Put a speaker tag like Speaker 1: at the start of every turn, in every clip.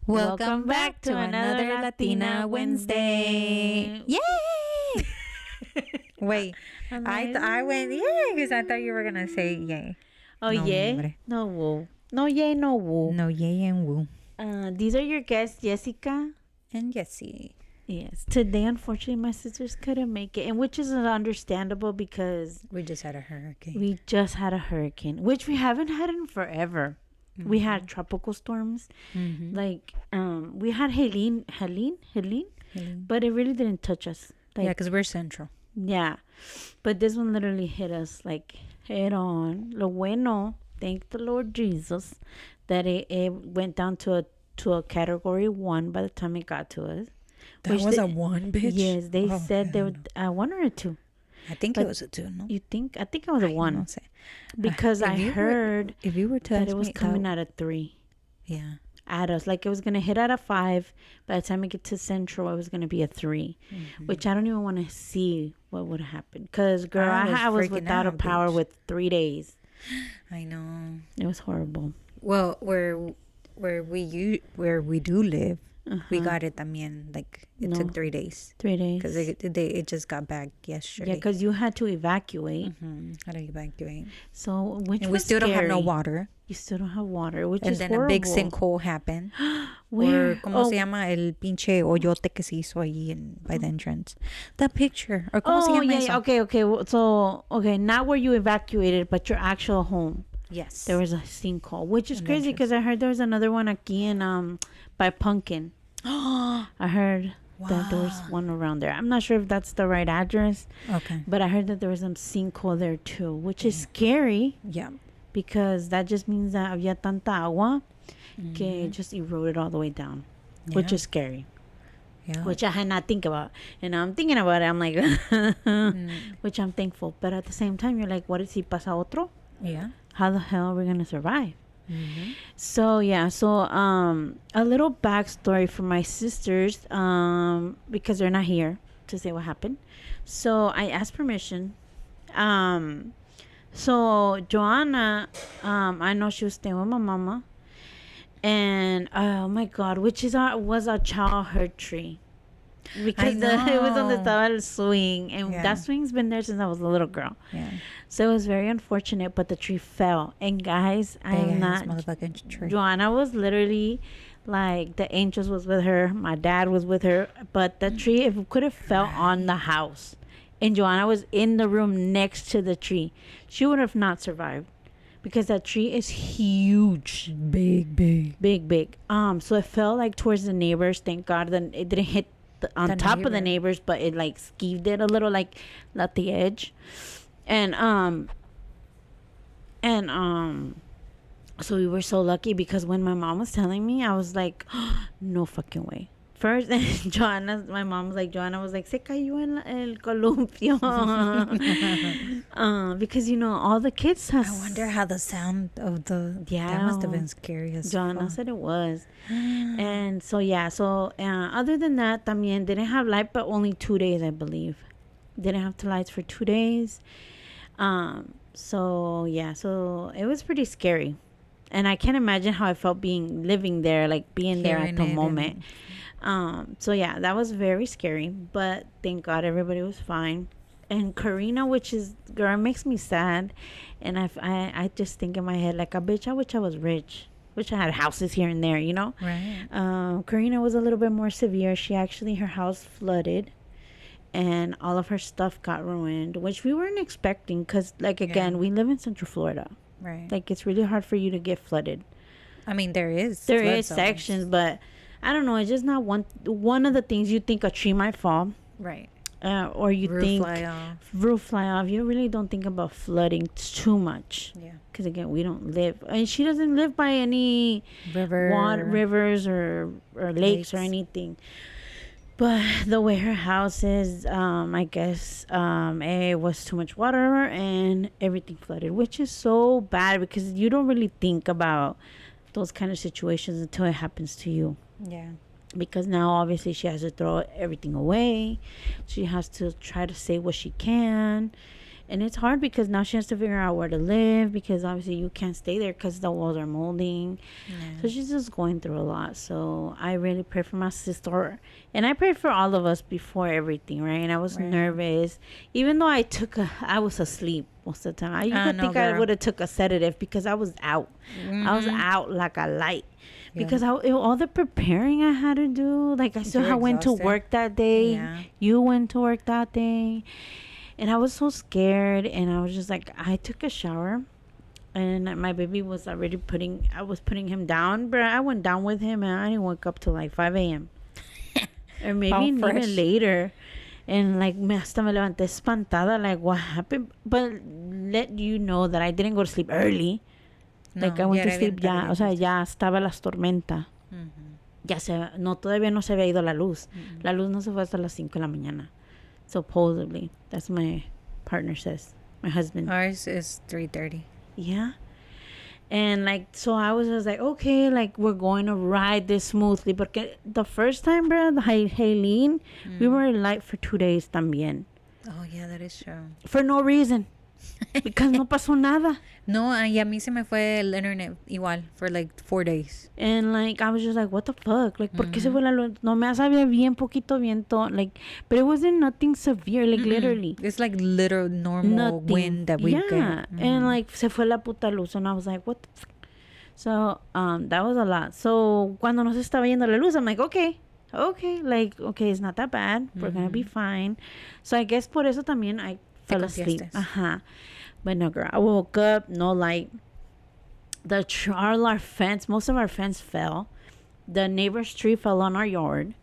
Speaker 1: Welcome back to another Latina Wednesday. Yay! Wait, I went yay because I thought you were gonna say yay.
Speaker 2: Oh,
Speaker 1: No,
Speaker 2: yay?
Speaker 1: hombre.
Speaker 2: No woo. No yay, no woo.
Speaker 1: No yay and woo.
Speaker 2: These are your guests, Jessica.
Speaker 1: And Jessie.
Speaker 2: Yes. Today, unfortunately, my sisters couldn't make it, and which is understandable because
Speaker 1: We just had a hurricane.
Speaker 2: we just had a hurricane, which we haven't had in forever.
Speaker 1: Mm-hmm.
Speaker 2: We had tropical storms. Like, we had Helene, but it really didn't touch us. Like,
Speaker 1: Yeah, because we're central.
Speaker 2: yeah. But this one literally hit us like head on. Lo bueno, thank the Lord Jesus, that it went down to a category 1 by the time it got to us.
Speaker 1: That was a 1, bitch?
Speaker 2: Yes, they said they were a 1 or a 2.
Speaker 1: I think
Speaker 2: But
Speaker 1: it was a 2, no?
Speaker 2: You think? I think it was a 1.
Speaker 1: No sé.
Speaker 2: Because I heard
Speaker 1: if you were to
Speaker 2: that
Speaker 1: ask
Speaker 2: it was
Speaker 1: me,
Speaker 2: coming at a 3
Speaker 1: Yeah.
Speaker 2: at us. Like it was going to hit at a 5. By the time it get to Central, it was going to be a 3. Which I don't even want to see what would happen. Because, girl, I was
Speaker 1: freaking
Speaker 2: without a
Speaker 1: out,
Speaker 2: power
Speaker 1: bitch.
Speaker 2: with 3 days.
Speaker 1: I know.
Speaker 2: It was horrible.
Speaker 1: Well, where we do live, we got it también. Like it
Speaker 2: No.
Speaker 1: took 3 days
Speaker 2: 3 days.
Speaker 1: because it just got back yesterday.
Speaker 2: Yeah, because you had to evacuate.
Speaker 1: How do you evacuate?
Speaker 2: So, which
Speaker 1: And we
Speaker 2: was
Speaker 1: still don't have no
Speaker 2: scary.
Speaker 1: water.
Speaker 2: You still don't have water, which
Speaker 1: And
Speaker 2: is
Speaker 1: then
Speaker 2: horrible.
Speaker 1: a big sinkhole happened.
Speaker 2: Where?
Speaker 1: Or ¿cómo se llama el pinche hoyote que se hizo ahí by the entrance? The picture. Or ¿cómo se llama
Speaker 2: yeah,
Speaker 1: eso?
Speaker 2: yeah. Okay. So, not where you evacuated, but your actual home.
Speaker 1: Yes.
Speaker 2: There was a sinkhole, which is
Speaker 1: An
Speaker 2: crazy because I heard there was another one aquí in by Pumpkin. I heard that there was one around there. I'm not sure if that's the right address,
Speaker 1: Okay.
Speaker 2: but I heard that there was some sinkhole there too, which is scary
Speaker 1: Yeah.
Speaker 2: because that just means that había tanta agua que it just eroded all the way down, which
Speaker 1: Yeah.
Speaker 2: is scary.
Speaker 1: Yeah.
Speaker 2: Which I had not think about, and now I'm thinking about it. I'm like, which I'm thankful, but at the same time, you're like, what if si pasa otro?
Speaker 1: Yeah.
Speaker 2: How the hell are we gonna survive? So a little backstory for my sisters, because they're not here to say what happened. So I asked permission. So Joanna, I know she was staying with my mama, and oh my God, which was our childhood tree. Because it was on the top of the swing, and that swing's been there since I was a little girl.
Speaker 1: Yeah.
Speaker 2: So it was very unfortunate, but the tree fell. And guys, I'm not.
Speaker 1: Motherfucking tree.
Speaker 2: Joanna was literally like the angels was with her. My dad was with her, but the tree, if it could have fell on the house, and Joanna was in the room next to the tree, she would have not survived because that tree is huge, big. So it fell like towards the neighbors. Thank God, then it didn't hit on top of the neighbors, but it like skeeved it a little, like at the edge. And so we were so lucky because when my mom was telling me, I was like, no fucking way. First, my mom was like, Joanna was like, se cayó el columpio. Because, all the kids have...
Speaker 1: I wonder how the sound of the...
Speaker 2: Yeah.
Speaker 1: That must have been scary as
Speaker 2: Joanna
Speaker 1: fuck.
Speaker 2: said it was. And so, other than that, también didn't have light, but only 2 days, I believe. Didn't have the lights for 2 days. So it was pretty scary. And I can't imagine how I felt living there, like being there at the moment. That was very scary, but thank God everybody was fine. And Karina, which is, girl, it makes me sad. And I just think in my head, like, I wish I was rich. Wish I had houses here and there,
Speaker 1: Right.
Speaker 2: Karina was a little bit more severe. Her house flooded. And all of her stuff got ruined, which we weren't expecting because, again, we live in Central Florida.
Speaker 1: Right.
Speaker 2: Like, it's really hard for you to get flooded.
Speaker 1: I mean, there is
Speaker 2: sections, but I don't know. It's just not one of the things you think a tree might fall.
Speaker 1: Right.
Speaker 2: Or you think roof fly off. You really don't think about flooding too much.
Speaker 1: Yeah.
Speaker 2: Because, again, we don't live. And she doesn't live by any rivers or lakes or anything. But the way her house is, I guess it was too much water and everything flooded, which is so bad because you don't really think about those kind of situations until it happens to you.
Speaker 1: Yeah.
Speaker 2: Because now, obviously, she has to throw everything away. She has to try to save what she can. And it's hard because now she has to figure out where to live, because obviously you can't stay there because the walls are molding. So she's just going through a lot. So I really pray for my sister, and I prayed for all of us before everything, right? And I was nervous, even though I was asleep most of the time. I think I would have took a sedative because I was out. I was out like a light. Because all the preparing I had to do, like I still went to work that day. Yeah. You went to work that day. And I was so scared, and I was just like, I took a shower, and my baby was already I was putting him down, but I went down with him, and I didn't wake up till like 5 a.m. or maybe even later. And like, hasta me levanté espantada, like, what happened? But let you know that I didn't go to sleep early. No, like, I went to sleep ya, o sea, ya estaba las tormentas. Todavía no se había ido la luz. La luz no se fue hasta las 5 de la mañana. Supposedly. That's my partner says. My husband.
Speaker 1: Ours is 3:30.
Speaker 2: Yeah. And like, so I was just like, okay, like, we're going to ride this smoothly. But the first time, bro, Haylene, we were light for 2 days también.
Speaker 1: Oh, yeah, that is true.
Speaker 2: For no reason. Because no pasó nada.
Speaker 1: No, y a mí se me fue el internet igual for like 4 days.
Speaker 2: And like, I was just like, what the fuck? Like, ¿por qué se fue la luz? Nomás había bien poquito viento. Like, but it wasn't nothing severe, like literally.
Speaker 1: It's like literal normal wind that we get.
Speaker 2: And like, se fue la puta luz. And I was like, what the fuck? So, that was a lot. So, cuando nos estaba yendo la luz, I'm like, okay, like, okay, it's not that bad. We're gonna be fine. So, I guess por eso también I fell asleep. But no, girl, I woke up, no light. Our fence, most of our fence fell. The neighbor's tree fell on our yard,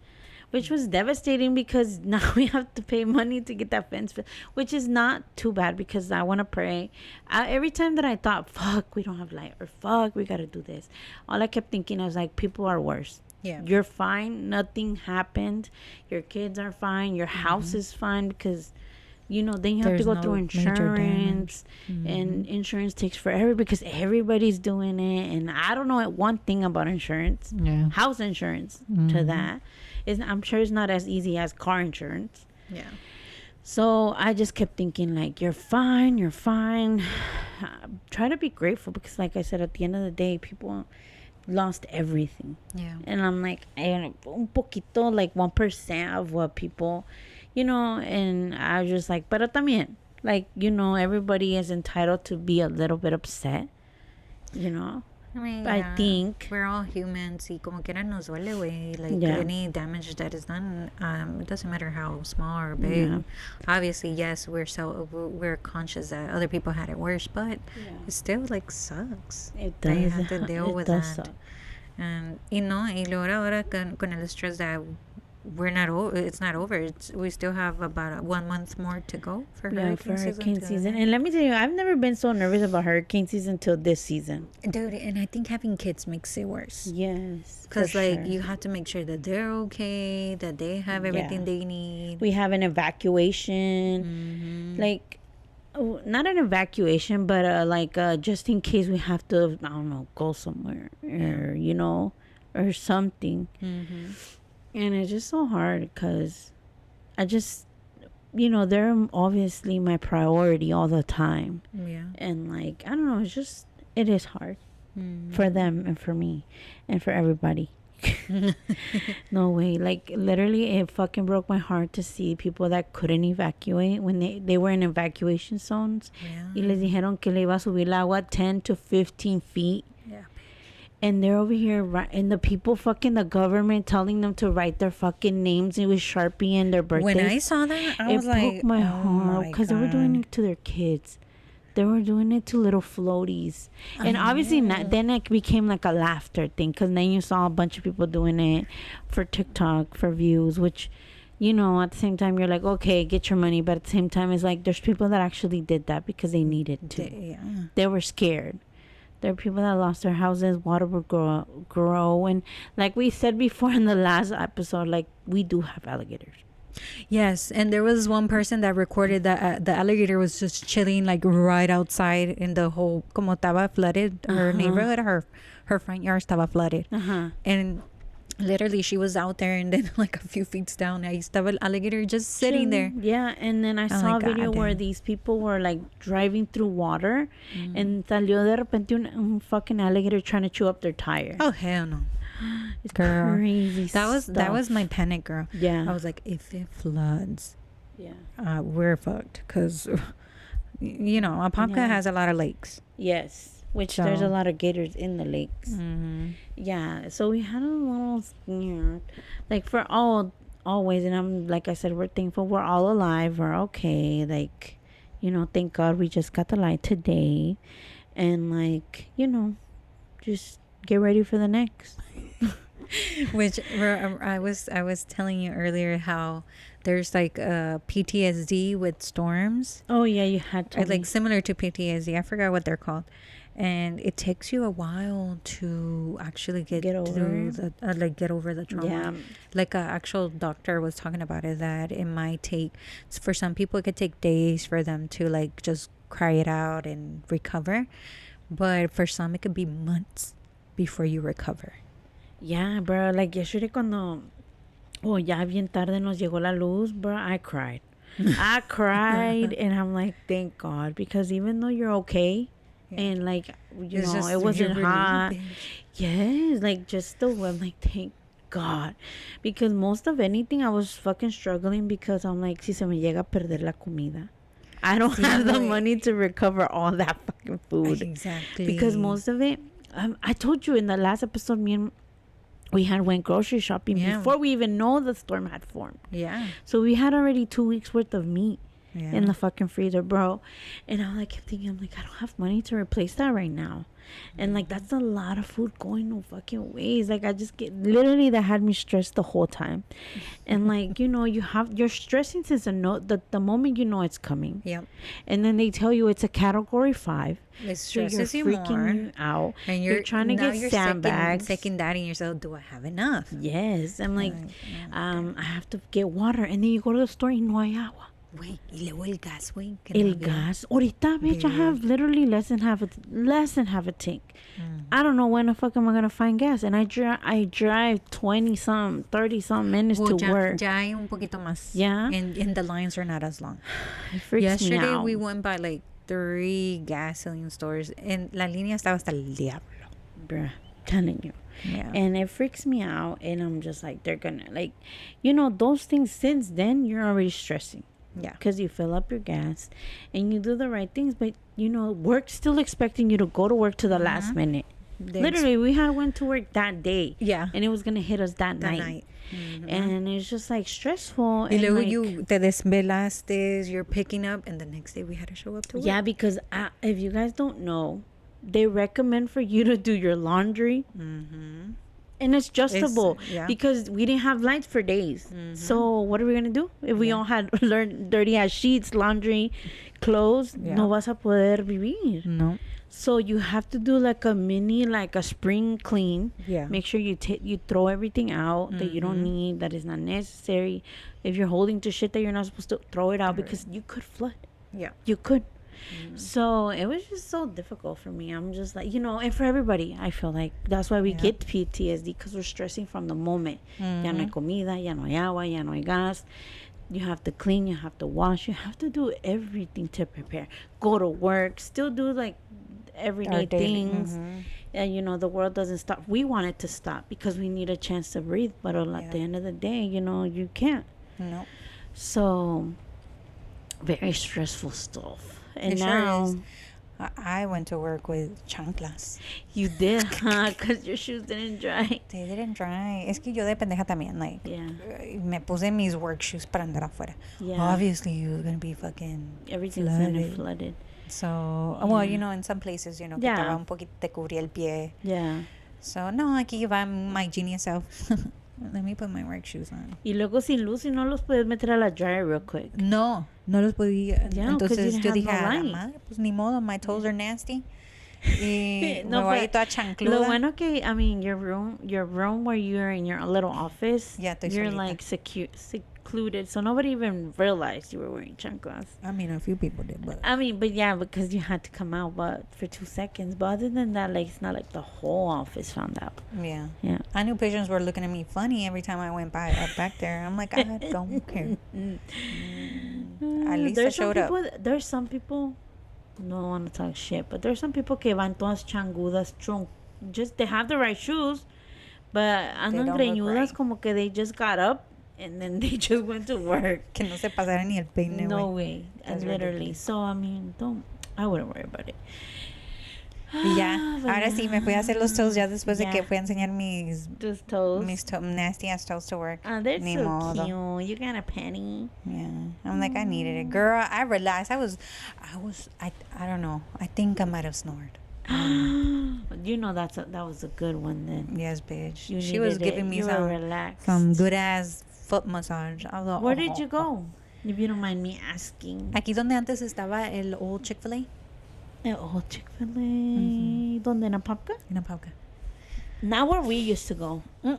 Speaker 2: which was devastating because now we have to pay money to get that fence, which is not too bad because I want to pray. Every time that I thought, fuck, we don't have light, or fuck, we got to do this, all I kept thinking, I was like, people are worse. Yeah. You're fine. Nothing happened. Your kids are fine. Your house is fine because... then you have to go through insurance, and insurance takes forever because everybody's doing it. And I don't know one thing about insurance, house insurance to that. I'm sure it's not as easy as car insurance. Yeah. So I just kept thinking, like, you're fine. Try to be grateful because, like I said, at the end of the day, people lost everything. Yeah. And I'm like, un poquito, like 1% of what people... and I was just like, pero también, like, everybody is entitled to be a little bit upset,
Speaker 1: I mean,
Speaker 2: I think
Speaker 1: we're all humans, y como quiera nos duele, güey. Like, any damage that is done, it doesn't matter how small or big. Yeah. Obviously, yes, we're conscious that other people had it worse, but it still, like, sucks.
Speaker 2: It does.
Speaker 1: They have to deal with that.
Speaker 2: Suck.
Speaker 1: And, y luego ahora con el stress that it's not over. We still have about 1 month more to go for hurricane season.
Speaker 2: And let me tell you, I've never been so nervous about hurricane season till this season,
Speaker 1: dude. And I think having kids makes it worse.
Speaker 2: Yes,
Speaker 1: because you have to make sure that they're okay, that they have everything they need.
Speaker 2: We have an evacuation, like not an evacuation, but just in case we have to, I don't know, go somewhere or or something. And it's just so hard because I just, they're obviously my priority all the time. Yeah. And like, I don't know, it is hard for them and for me and for everybody. No way. Like, literally, it fucking broke my heart to see people that couldn't evacuate when they were in evacuation zones. Yeah. Y les dijeron que le iba a subir el agua 10 to 15 feet. And they're over here, and the people the government telling them to write their fucking names with Sharpie and their birthdays.
Speaker 1: When I saw that, I was like,
Speaker 2: it broke my heart because they were doing it to their kids. They were doing it to little floaties. And obviously, then it became like a laughter thing because then you saw a bunch of people doing it for TikTok, for views, which, at the same time, you're like, okay, get your money. But at the same time, it's like there's people that actually did that because they needed to. They were scared. There are people that lost their houses. Water would grow. And like we said before in the last episode, like, we do have alligators.
Speaker 1: Yes. And there was one person that recorded that the alligator was just chilling, like, right outside in the whole, como estaba flooded, her neighborhood, her front yard estaba flooded. And Literally, she was out there, and then like a few feet down, ahí estaba el alligator just sitting there.
Speaker 2: Yeah, and then I saw a video where these people were like driving through water, and salió de repente un fucking alligator trying to chew up their tire.
Speaker 1: Oh hell no!
Speaker 2: It's girl, crazy.
Speaker 1: That was my panic, girl.
Speaker 2: Yeah,
Speaker 1: I was like, if it floods,
Speaker 2: yeah,
Speaker 1: we're fucked, because you know Apopka has a lot of lakes.
Speaker 2: Yes. Which there's a lot of gators in the lakes. Yeah, so we had a little scared. Like for always, and I'm like I said, we're thankful we're all alive. We're okay. Like, you know, thank God we just got the light today, and like, you know, just get ready for the next.
Speaker 1: Which I was telling you earlier how there's like PTSD with storms.
Speaker 2: Oh yeah, you had to
Speaker 1: like similar to PTSD. I forgot what they're called. And it takes you a while to actually get over the trauma. Yeah. Like an actual doctor was talking about it, that it might take, for some people it could take days for them to like just cry it out and recover, but for some it could be months before you recover.
Speaker 2: Yeah, bro. Like yesterday cuando ya bien tarde nos llegó la luz, bro, I cried. I cried and I'm like, thank God, because even though you're okay. And like, you know, it wasn't hot. Yes, like just still, I'm like, thank God. Because most of anything, I was fucking struggling because I'm like, si se me llega a perder la comida, I don't have the money to recover all that fucking food.
Speaker 1: Exactly.
Speaker 2: Because most of it, I told you in the last episode, we had went grocery shopping before we even know the storm had formed.
Speaker 1: Yeah.
Speaker 2: So we had already 2 weeks worth of meat. In the fucking freezer, bro. And I like kept thinking, I'm like, I don't have money to replace that right now. And like, that's a lot of food going no fucking ways. Like, I just literally, that had me stressed the whole time. And like, you know, you're stressing since the moment you know it's coming.
Speaker 1: Yep.
Speaker 2: And then they tell you it's a category 5.
Speaker 1: It stresses
Speaker 2: so you're freaking you out.
Speaker 1: And
Speaker 2: you're trying to get sandbags.
Speaker 1: Second doubting yourself, do I have enough?
Speaker 2: Yes. I'm like, I have to get water. And then you go to the store and no hay agua.
Speaker 1: Wait, y luego el gas, güey.
Speaker 2: El gas. Ahorita, bitch, I have literally less than half a tank. I don't know when the fuck am I gonna find gas, and I drive 20-something, 30-something minutes to work.
Speaker 1: Ya hay un poquito más.
Speaker 2: Yeah.
Speaker 1: And the lines are not as long.
Speaker 2: It freaks me out.
Speaker 1: We went by like 3 gasoline stores, and la línea estaba hasta el diablo.
Speaker 2: Bruh, telling you. Yeah. And it freaks me out, and I'm just like, they're gonna, like, you know, those things. Since then, you're already stressing.
Speaker 1: Yeah.
Speaker 2: Because you fill up your gas and you do the right things, but you know, work's still expecting you to go to work to the last minute. Literally, we went to work that day.
Speaker 1: Yeah.
Speaker 2: And it was going to hit us that night. And it's just like stressful.
Speaker 1: Y luego
Speaker 2: like,
Speaker 1: you te desvelaste, you're picking up, and the next day we had to show up to work.
Speaker 2: Yeah, because if you guys don't know, they recommend for you to do your laundry. And it's adjustable because we didn't have lights for days. So what are we going to do? If we all had dirty ass sheets, laundry, clothes, no vas a poder vivir.
Speaker 1: No.
Speaker 2: So you have to do like a spring clean.
Speaker 1: Yeah.
Speaker 2: Make sure you throw everything out that you don't need, that is not necessary. If you're holding to shit that you're not supposed to, throw it out because you could flood.
Speaker 1: Yeah.
Speaker 2: You could. So it was just so difficult for me. I'm just like, you know, and for everybody, I feel like that's why we get PTSD, because we're stressing from the moment. Ya no hay comida, ya no hay agua, ya no hay gas. You have to clean, you have to wash, you have to do everything to prepare. Go to work, still do like everyday things. And you know, the world doesn't stop. We want it to stop because we need a chance to breathe, but at the end of the day, you know, you can't.
Speaker 1: No.
Speaker 2: So very stressful stuff. And
Speaker 1: it
Speaker 2: now
Speaker 1: sure is. I went to work with chanclas.
Speaker 2: You did, huh? Because your shoes didn't dry.
Speaker 1: They didn't dry. Es que yo de pendeja también, like, me puse mis work shoes para andar afuera. Yeah. Obviously, you're going to be fucking
Speaker 2: everything's going to be flooded.
Speaker 1: So, well, you know, in some places, you know, que te va un poquito, te cubría el pie.
Speaker 2: Yeah.
Speaker 1: So, no, aquí va my genius self. Let me put my work shoes on.
Speaker 2: Y luego sin luz y no los puedes meter a la dryer real quick.
Speaker 1: No los podía.
Speaker 2: Yeah,
Speaker 1: entonces yo dije,
Speaker 2: no
Speaker 1: a la madre, pues ni modo, my toes are nasty. Y
Speaker 2: No,
Speaker 1: me voy a ir
Speaker 2: but
Speaker 1: toda chancluda.
Speaker 2: lo bueno que, I mean, your room where you're in your little office,
Speaker 1: Yeah, estoy
Speaker 2: you're
Speaker 1: solita.
Speaker 2: like secluded, so nobody even realized you were wearing chanclas.
Speaker 1: I mean, a few people did, but
Speaker 2: I mean, but yeah, because you had to come out, but for 2 seconds. But other than that, like, it's not like the whole office found out.
Speaker 1: yeah.
Speaker 2: Yeah.
Speaker 1: I knew patients were looking at me funny every time I went back there. I'm like, I don't care. At least I showed up.
Speaker 2: There's some people, no want to talk shit, but there's some people que van todas changudas, just they have the right shoes, but andan
Speaker 1: don't look
Speaker 2: greñudas
Speaker 1: right.
Speaker 2: como que they just got up and then they just went to work.
Speaker 1: Que no se pasara ni el peine,
Speaker 2: No
Speaker 1: güey.
Speaker 2: way.
Speaker 1: That's
Speaker 2: Literally.
Speaker 1: ridiculous.
Speaker 2: So, I mean, I wouldn't worry about it.
Speaker 1: Y ya, ahora sí me fui a hacer los toes ya después de
Speaker 2: Ya.
Speaker 1: que fui a enseñar mis
Speaker 2: Just toes.
Speaker 1: nasty ass toes to work.
Speaker 2: They're
Speaker 1: Ni
Speaker 2: so
Speaker 1: modo.
Speaker 2: cute. You got a penny.
Speaker 1: Yeah, I'm like, I needed it, girl. I relaxed. I don't know. I think I might have snored.
Speaker 2: You know that was a good one then.
Speaker 1: Yes, bitch.
Speaker 2: You
Speaker 1: She was
Speaker 2: needed
Speaker 1: giving
Speaker 2: it.
Speaker 1: me
Speaker 2: You were
Speaker 1: some
Speaker 2: relaxed.
Speaker 1: good ass foot massage. I was like,
Speaker 2: Where did you go? If you don't mind me asking.
Speaker 1: Aquí donde antes estaba el old Chick-fil-A.
Speaker 2: Oh, Chick-fil-A. ¿Dónde? ¿En Apopka?
Speaker 1: In Apauca.
Speaker 2: Not where we used to go.
Speaker 1: No,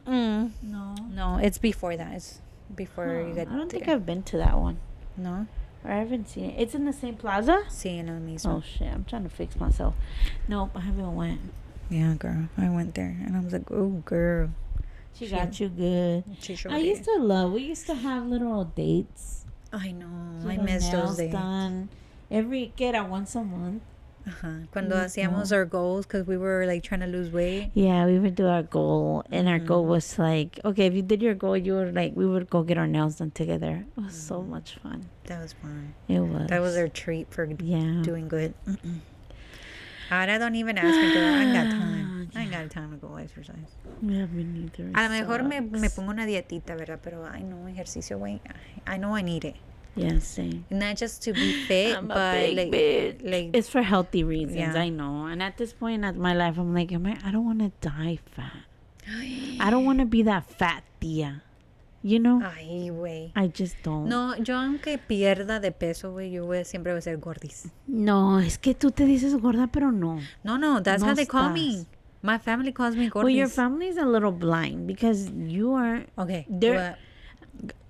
Speaker 2: No.
Speaker 1: it's before that. It's before you get
Speaker 2: I don't
Speaker 1: there.
Speaker 2: think I've been to that one.
Speaker 1: No?
Speaker 2: Or I haven't seen it. It's in the same plaza?
Speaker 1: Sí, en el mismo.
Speaker 2: Oh, shit. I'm trying to fix myself. Nope, I haven't went.
Speaker 1: Yeah, girl. I went there. And I was like, oh, girl.
Speaker 2: She got you good.
Speaker 1: She showed
Speaker 2: I
Speaker 1: it.
Speaker 2: used to love, we used to have little dates.
Speaker 1: I know. I
Speaker 2: Little
Speaker 1: miss those
Speaker 2: nails
Speaker 1: days.
Speaker 2: done. Que era once a month.
Speaker 1: Cuando hacíamos our goals, because we were like trying to lose weight.
Speaker 2: Yeah, we would do our goal, and our goal was like, okay, if you did your goal, you would like, we would go get our nails done together. It was so much fun.
Speaker 1: That was fun.
Speaker 2: It was.
Speaker 1: That was our treat for
Speaker 2: Yeah.
Speaker 1: doing good. Ahora don't even ask me, girl. I ain't got time. I ain't got time to go exercise.
Speaker 2: Yeah, me neither.
Speaker 1: A lo mejor me pongo una dietita, ¿verdad? Pero I know ejercicio, güey. I know I need it.
Speaker 2: Yeah, same.
Speaker 1: Not just to be fit,
Speaker 2: I'm a
Speaker 1: but
Speaker 2: big
Speaker 1: like,
Speaker 2: bitch.
Speaker 1: like
Speaker 2: It's for healthy reasons,
Speaker 1: Yeah.
Speaker 2: I know. And at this point in my life, I'm like, I don't want to die fat. I don't want to be that fat tía. You know?
Speaker 1: Ay, güey.
Speaker 2: I just don't.
Speaker 1: No, yo aunque pierda de peso, güey, siempre voy a ser gordis.
Speaker 2: No, es que tú te dices gorda, pero no.
Speaker 1: No, that's
Speaker 2: No
Speaker 1: how they call
Speaker 2: estás.
Speaker 1: me. My family calls me gordis.
Speaker 2: Well, your family's a little blind because you are.
Speaker 1: Okay.
Speaker 2: They're-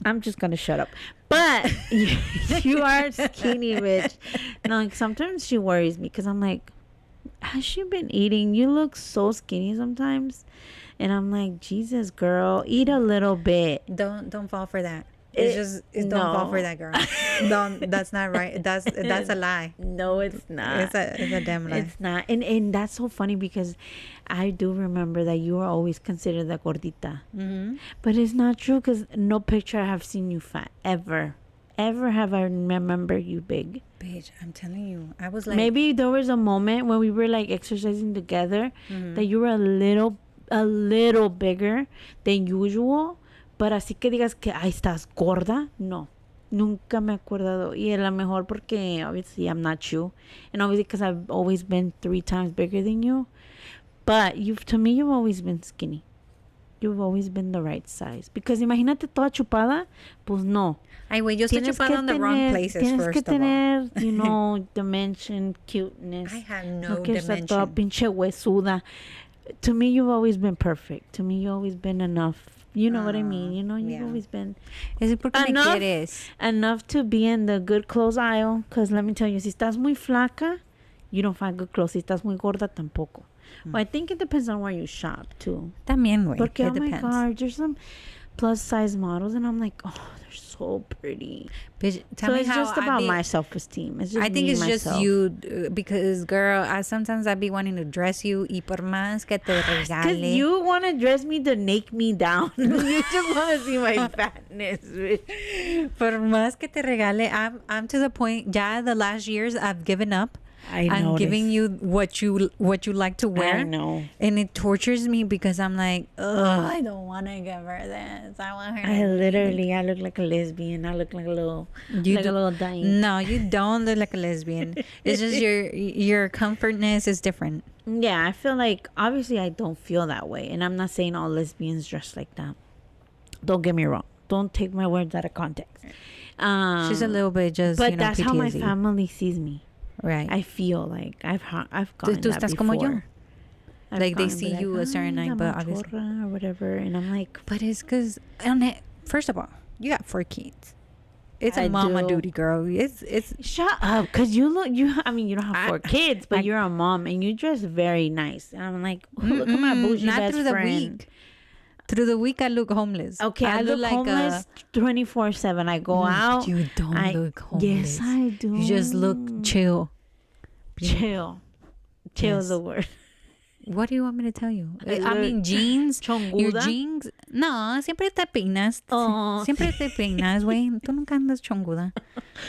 Speaker 2: I'm just gonna shut up. But you are skinny, bitch. No, like, sometimes she worries me because I'm like, has she been eating? You look so skinny sometimes, and I'm like, Jesus, girl, eat a little bit.
Speaker 1: Don't fall for that. Don't fall for that, girl. Don't. That's not right. That's a lie.
Speaker 2: No, it's not.
Speaker 1: It's a damn lie.
Speaker 2: It's not. And that's so funny because I do remember that you were always considered the gordita.
Speaker 1: Mm-hmm.
Speaker 2: But it's not true because no picture I have seen you fat. Ever have I remember you big.
Speaker 1: Bitch, I'm telling you, I was like,
Speaker 2: Maybe there was a moment when we were like exercising together that you were a little bigger than usual. But así que digas que, ay, estás gorda. No. Nunca me he acordado. Y a lo mejor porque, obviously, I'm not you. And obviously, because I've always been 3 times bigger than you. But to me, you've always been skinny. You've always been the right size. Because imagínate toda chupada. Pues no.
Speaker 1: ay, güey, yo estoy chupada on the wrong places,
Speaker 2: tienes
Speaker 1: first
Speaker 2: que
Speaker 1: of all.
Speaker 2: tener, you know, dimension, cuteness.
Speaker 1: I have no
Speaker 2: quieres estar toda
Speaker 1: dimension.
Speaker 2: pinche huesuda. To me, you've always been perfect. To me, you've always been enough. You know what I mean? You know, you've
Speaker 1: yeah.
Speaker 2: always been
Speaker 1: Es porque me
Speaker 2: Enough.
Speaker 1: quieres.
Speaker 2: enough to be in the good clothes aisle. Because let me tell you, si estás muy flaca, you don't find good clothes. Si estás muy gorda, tampoco. But I think it depends on where you shop, too.
Speaker 1: También, güey.
Speaker 2: Porque,
Speaker 1: It
Speaker 2: oh my
Speaker 1: depends.
Speaker 2: God, there's some plus size models, and I'm like, oh, they're so pretty.
Speaker 1: Bitch, tell
Speaker 2: So
Speaker 1: me
Speaker 2: it's
Speaker 1: how
Speaker 2: just
Speaker 1: I
Speaker 2: about
Speaker 1: be-
Speaker 2: my self-esteem. It's just
Speaker 1: I think
Speaker 2: me,
Speaker 1: it's
Speaker 2: myself.
Speaker 1: just you because, girl, sometimes I be wanting to dress you y por más que te
Speaker 2: Because
Speaker 1: regale.
Speaker 2: you want to dress me to make me down. You just want to see my fatness, bitch.
Speaker 1: Por más que te regale, I'm to the point. Ya the last years I've given up. I'm giving you what you like to wear.
Speaker 2: I know.
Speaker 1: And it tortures me because I'm like, ugh, I don't want to give her this. I want her.
Speaker 2: I look like a lesbian. I look like a little,
Speaker 1: You
Speaker 2: like
Speaker 1: do-
Speaker 2: a little dying.
Speaker 1: No, you don't look like a lesbian. It's just your comfortness is different.
Speaker 2: Yeah, I feel like, obviously I don't feel that way. And I'm not saying all lesbians dress like that. Don't get me wrong. Don't take my words out of context.
Speaker 1: She's a little bit just,
Speaker 2: But
Speaker 1: you know,
Speaker 2: that's how my
Speaker 1: PTSD.
Speaker 2: family sees me.
Speaker 1: Right.
Speaker 2: I feel like I've gotten
Speaker 1: Tú
Speaker 2: that
Speaker 1: estás
Speaker 2: before.
Speaker 1: como yo.
Speaker 2: I've
Speaker 1: Like they
Speaker 2: gotten
Speaker 1: see you a certain
Speaker 2: "Ay,
Speaker 1: night,
Speaker 2: la
Speaker 1: but obviously.
Speaker 2: machorra," or whatever, and I'm like,
Speaker 1: But it's because, first of all, you got 4 kids. It's a
Speaker 2: I
Speaker 1: mama
Speaker 2: do.
Speaker 1: duty, girl. It's
Speaker 2: shut up, because you don't have 4 kids, but
Speaker 1: I-
Speaker 2: you're a mom and you dress very nice. And I'm like, look at my bougie
Speaker 1: not
Speaker 2: best
Speaker 1: through the
Speaker 2: friend.
Speaker 1: week. Through the week, I look homeless.
Speaker 2: Okay, I look
Speaker 1: like
Speaker 2: homeless 24/7. I go out.
Speaker 1: You don't look homeless.
Speaker 2: Yes, I do.
Speaker 1: You just look chill.
Speaker 2: Chill. Chill is the word.
Speaker 1: What do you want me to tell you?
Speaker 2: I
Speaker 1: mean, jeans.
Speaker 2: Chonguda.
Speaker 1: Your jeans. No, siempre te peinas.
Speaker 2: Oh,
Speaker 1: Siempre te peinas, güey. Tú nunca andas chonguda.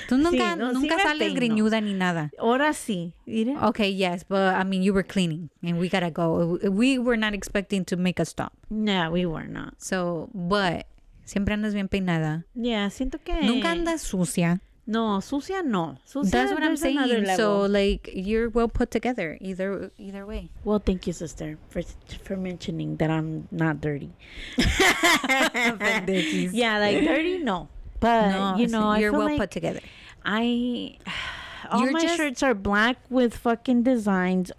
Speaker 1: Tú nunca,
Speaker 2: Sí, no, sí
Speaker 1: nunca
Speaker 2: me
Speaker 1: sales
Speaker 2: peino.
Speaker 1: greñuda ni nada.
Speaker 2: Ahora sí. Mire.
Speaker 1: Okay, yes, but I mean, you were cleaning and we gotta go. We were not expecting to make a stop.
Speaker 2: No, we were not.
Speaker 1: So, but siempre andas bien peinada.
Speaker 2: Yeah, siento que...
Speaker 1: Nunca andas sucia.
Speaker 2: No, sucia no. Sucia,
Speaker 1: That's what I'm
Speaker 2: there's another
Speaker 1: saying. So,
Speaker 2: level.
Speaker 1: like, you're well put together either way.
Speaker 2: Well, thank you, sister, for mentioning that I'm not dirty.
Speaker 1: Pendejis.
Speaker 2: Yeah, like dirty, no. But,
Speaker 1: No,
Speaker 2: you know, I
Speaker 1: you're
Speaker 2: feel
Speaker 1: well
Speaker 2: like
Speaker 1: put together.
Speaker 2: all
Speaker 1: You're
Speaker 2: my
Speaker 1: just-
Speaker 2: shirts are black with fucking designs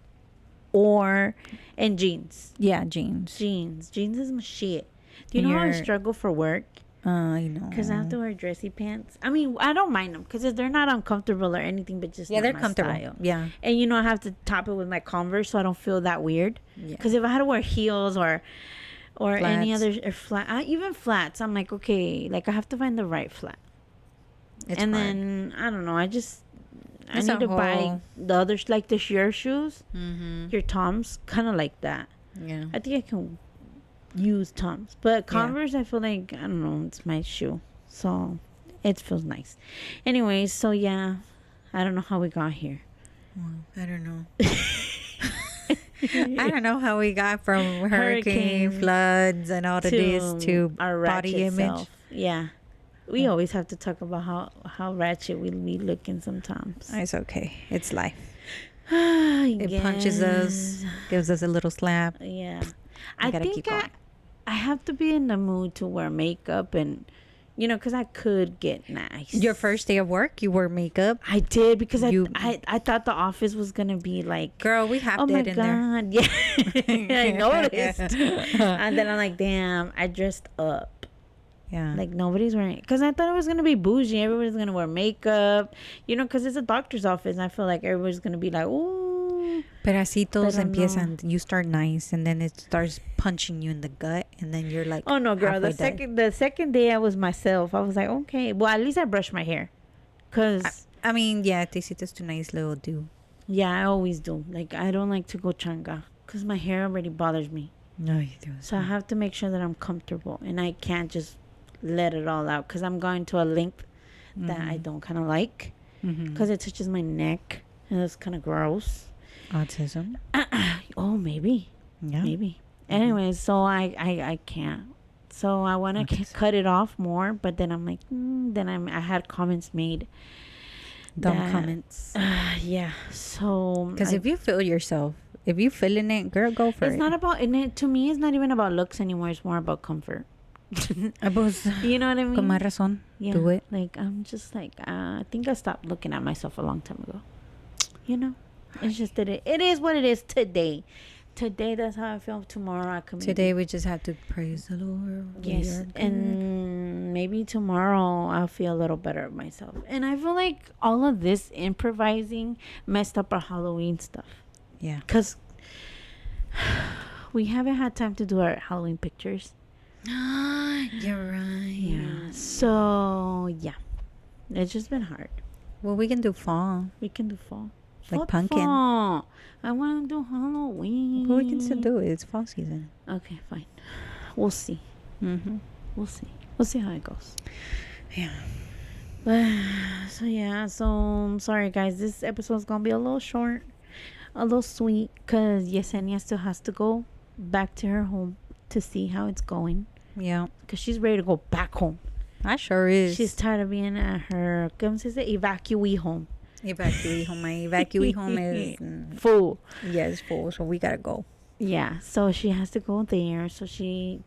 Speaker 2: and jeans.
Speaker 1: Yeah, jeans.
Speaker 2: Jeans is my shit. Do you
Speaker 1: And
Speaker 2: know how I
Speaker 1: you're-
Speaker 2: struggle for work?
Speaker 1: I know.
Speaker 2: Because I have to wear dressy pants. I mean, I don't mind them because they're not uncomfortable or anything, but just
Speaker 1: Yeah,
Speaker 2: not
Speaker 1: they're
Speaker 2: my
Speaker 1: comfortable.
Speaker 2: style.
Speaker 1: Yeah.
Speaker 2: And you know, I have to top it with my Converse so I don't feel that weird.
Speaker 1: Yeah.
Speaker 2: Because if I had to wear heels or any
Speaker 1: Flats.
Speaker 2: other or flat, even flats, I'm like, okay, like I have to find the right flat.
Speaker 1: It's
Speaker 2: And
Speaker 1: hard.
Speaker 2: then I don't know, I
Speaker 1: It's
Speaker 2: need
Speaker 1: a
Speaker 2: to buy
Speaker 1: whole-
Speaker 2: the others, like the sheer shoes,
Speaker 1: Mm-hmm.
Speaker 2: your Toms, kind of like that.
Speaker 1: Yeah.
Speaker 2: I think I can use Toms, but Converse, I feel like I don't know, it's my shoe, so it feels nice. Anyways, so yeah, I don't know how we got here.
Speaker 1: Well, I don't know. I don't know how we got from hurricane floods and all of this to
Speaker 2: our
Speaker 1: body
Speaker 2: ratchet
Speaker 1: image.
Speaker 2: self. Yeah, we always have to talk about how ratchet we be looking sometimes.
Speaker 1: It's okay. It's life.
Speaker 2: It
Speaker 1: It punches us, gives us a little slap.
Speaker 2: Yeah,
Speaker 1: I
Speaker 2: I
Speaker 1: gotta
Speaker 2: think
Speaker 1: keep going.
Speaker 2: I have to be in the mood to wear makeup and, you know, because I could get nice.
Speaker 1: Your first day of work, you wore makeup.
Speaker 2: I did because
Speaker 1: You-
Speaker 2: I thought the office was gonna be like,
Speaker 1: Girl, we have
Speaker 2: oh my
Speaker 1: that in there.
Speaker 2: god, yeah, I noticed. And then I'm like, damn, I dressed up.
Speaker 1: Yeah.
Speaker 2: Like nobody's wearing, because I thought it was gonna be bougie. Everybody's gonna wear makeup, you know, because it's a doctor's office. And I feel like everybody's gonna be like, ooh.
Speaker 1: Pedacitos
Speaker 2: Pero
Speaker 1: empiezan. You start nice, and then it starts punching you in the gut, and then you're like,
Speaker 2: Oh no, girl.
Speaker 1: halfway
Speaker 2: The second day I was myself. I was like, okay, well at least I brushed my hair, cause
Speaker 1: I mean, yeah, te hiciste tu nice little do.
Speaker 2: yeah, I always do. Like I don't like to go changa, cause my hair already bothers me.
Speaker 1: No, you do.
Speaker 2: So I have to make sure that I'm comfortable, and I can't just let it all out, cause I'm going to a length that I don't kind of like, cause it touches my neck, and it's kind of gross.
Speaker 1: Autism.
Speaker 2: Oh, maybe.
Speaker 1: Yeah.
Speaker 2: Maybe. Anyways, so I can't. So I want to
Speaker 1: Autism.
Speaker 2: cut it off more, but then I'm like, I had comments made.
Speaker 1: Dumb
Speaker 2: that-
Speaker 1: comments.
Speaker 2: Yeah. So
Speaker 1: Because if you feel yourself, if you feeling it, girl, go for
Speaker 2: it's
Speaker 1: it.
Speaker 2: not about, and it, to me, it's not even about looks anymore. It's more about comfort.
Speaker 1: Pues,
Speaker 2: You know what I mean?
Speaker 1: con más razón.
Speaker 2: Yeah.
Speaker 1: Do it.
Speaker 2: Like I'm just like, I think I stopped looking at myself a long time ago. You know, it's just that it is what it is today. Today, that's how I feel. Tomorrow, I commit.
Speaker 1: Today we just have to praise the Lord. We
Speaker 2: Yes,
Speaker 1: are good.
Speaker 2: and maybe tomorrow I'll feel a little better of myself. And I feel like all of this improvising messed up our Halloween stuff.
Speaker 1: Yeah.
Speaker 2: Because we haven't had time to do our Halloween pictures.
Speaker 1: You're right.
Speaker 2: Yeah. So, yeah. It's just been hard.
Speaker 1: Well, we can do fall.
Speaker 2: We can do fall.
Speaker 1: Like
Speaker 2: Fuck
Speaker 1: pumpkin.
Speaker 2: fall. I want to do Halloween.
Speaker 1: Well, we can still do it. It's fall season.
Speaker 2: Okay, fine. We'll see.
Speaker 1: Mm-hmm.
Speaker 2: We'll see. We'll see how it goes.
Speaker 1: Yeah.
Speaker 2: So yeah, so I'm sorry guys, this episode's gonna be a little short, a little sweet, because Yesenia still has to go back to her home to see how it's going,
Speaker 1: Yeah.
Speaker 2: because she's ready to go back home.
Speaker 1: I sure is.
Speaker 2: She's tired of being at her, ¿cómo se dice? Evacuee home.
Speaker 1: Evacuee home. My evacuee home is
Speaker 2: Full.
Speaker 1: yeah, it's full. So we gotta go.
Speaker 2: Yeah, so she has to go there. So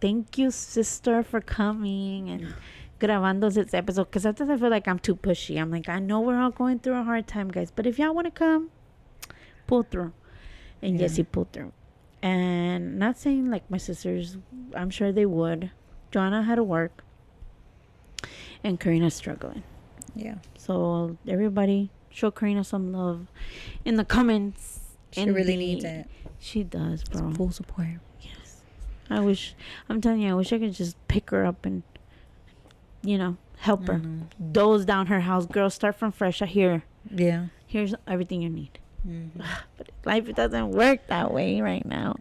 Speaker 2: thank you, sister, for coming and grabando this episode because sometimes I feel like I'm too pushy. I'm like, I know we're all going through a hard time, guys, but if y'all want to come, pull through. And yes, he pulled through. And not saying like my sisters, I'm sure they would. Joanna had to work. And Karina's struggling.
Speaker 1: Yeah.
Speaker 2: So everybody show Karina some love in the comments.
Speaker 1: She really needs it.
Speaker 2: She does, bro.
Speaker 1: Full support.
Speaker 2: Yes. I'm telling you, I wish I could just pick her up and, help her. Doze down her house. Girl, start from fresh. I hear.
Speaker 1: Yeah.
Speaker 2: Here's everything you need. Mm-hmm. But life doesn't work that way right now.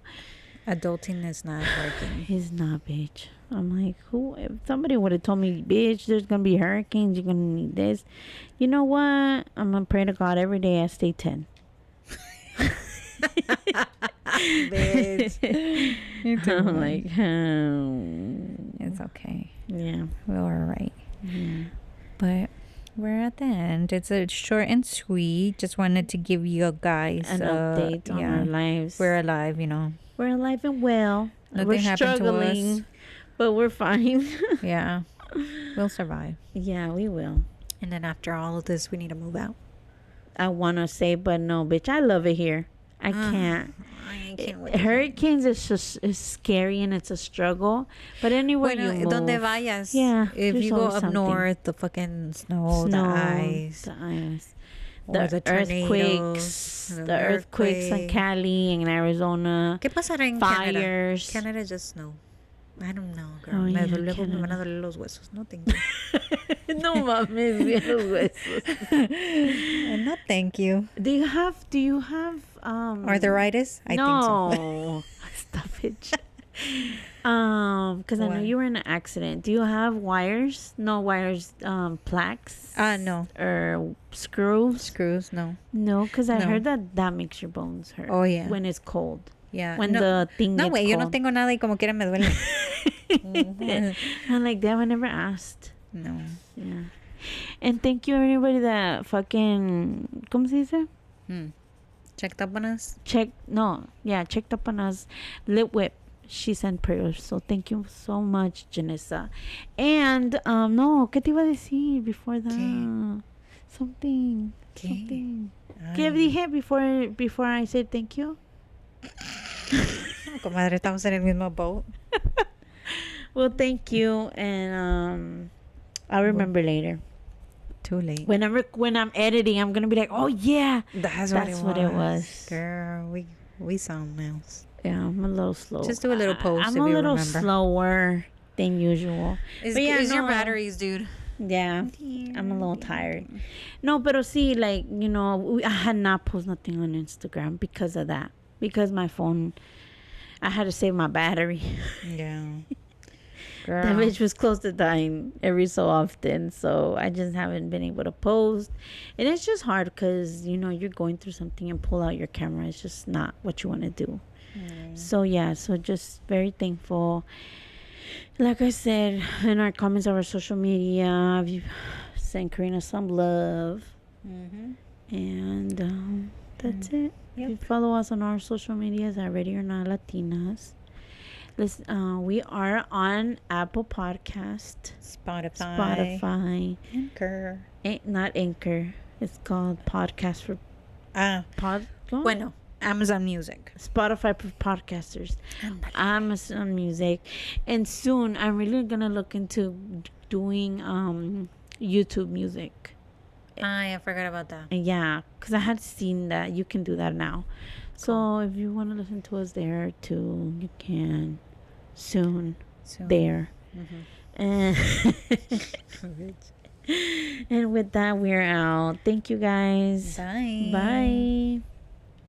Speaker 1: Adulting is not working.
Speaker 2: It's not, bitch. I'm like, if somebody would have told me, bitch, there's gonna be hurricanes, you're gonna need this. You know what? I'm gonna pray to God every day I stay 10. Bitch. I'm like,
Speaker 1: it's okay.
Speaker 2: Yeah,
Speaker 1: we're all right.
Speaker 2: Yeah.
Speaker 1: But we're at the end. It's a short and sweet. Just wanted to give you guys
Speaker 2: an update on our lives.
Speaker 1: We're alive,
Speaker 2: We're alive and well.
Speaker 1: Nothing
Speaker 2: we're
Speaker 1: happened
Speaker 2: struggling,
Speaker 1: to us.
Speaker 2: But we're fine.
Speaker 1: Yeah. We'll survive.
Speaker 2: Yeah, we will.
Speaker 1: And then after all of this, we need to move out.
Speaker 2: I want to say, but no, bitch. I love it here. I can't.
Speaker 1: I can't wait.
Speaker 2: Hurricanes is scary and it's a struggle. But anywhere you move.
Speaker 1: Donde vayas.
Speaker 2: Yeah.
Speaker 1: If you go up north, the fucking snow, the ice.
Speaker 2: The earthquakes. The earthquakes in Cali and Arizona.
Speaker 1: ¿Qué pasará en
Speaker 2: fires.
Speaker 1: Canada just snow. I don't know, girl.
Speaker 2: Oh,
Speaker 1: Me
Speaker 2: yeah,
Speaker 1: van a doler los huesos. No, thank you.
Speaker 2: No mames, los huesos.
Speaker 1: No, thank you.
Speaker 2: Do you have
Speaker 1: arthritis? I think
Speaker 2: so. Stop it. Because I know you were in an accident. Do you have wires? No wires, plaques?
Speaker 1: No.
Speaker 2: Or screws?
Speaker 1: Screws, no.
Speaker 2: No, because I heard that makes your bones hurt.
Speaker 1: Oh, yeah.
Speaker 2: When it's cold.
Speaker 1: Yeah.
Speaker 2: When the thing gets cold.
Speaker 1: No, güey, yo no tengo nada y como quiera me duele.
Speaker 2: I'm like, damn, I never asked.
Speaker 1: No.
Speaker 2: Yeah. And thank you everybody that fucking, ¿cómo se dice?
Speaker 1: Checked up on us?
Speaker 2: Checked up on us. Lit Whip. She sent prayers. So thank you so much, Janessa. And, no, ¿qué te iba a decir before that?
Speaker 1: ¿Qué?
Speaker 2: Something.
Speaker 1: ¿Qué?
Speaker 2: Something. ¿Qué dije before I said thank you?
Speaker 1: Comadre, estamos en el mismo boat.
Speaker 2: Well, thank you. And, I'll remember later.
Speaker 1: Too late.
Speaker 2: When I'm editing, I'm gonna be like, oh yeah,
Speaker 1: that's what it was. Girl, we sound mouse.
Speaker 2: Yeah, I'm a little slow.
Speaker 1: Just do a little post.
Speaker 2: I'm a little slower than usual.
Speaker 1: It's your batteries, dude.
Speaker 2: Yeah, I'm a little tired. No, pero sí, like, I had not posted nothing on Instagram because of that. Because my phone, I had to save my battery.
Speaker 1: Yeah.
Speaker 2: Girl. That bitch was close to dying every so often. So I just haven't been able to post. And it's just hard because, you're going through something and pull out your camera. It's just not what you want to do. So, yeah. So just very thankful. Like I said, in our comments of our social media, you sent Karina some love. And that's it. Yep. You follow us on our social medias at Ready or Not Latinas. Listen, we are on Apple Podcast, Spotify, Anchor. Not Anchor. It's called Podcast for
Speaker 1: Bueno, Amazon Music,
Speaker 2: Spotify for podcasters, Amazon Music, and soon I'm really gonna look into doing YouTube Music.
Speaker 1: I forgot about that.
Speaker 2: Yeah, because I had seen that you can do that now. So if you want to listen to us there too, you can soon. There. And and with that, we're out. Thank you guys.
Speaker 1: Bye.
Speaker 2: Bye.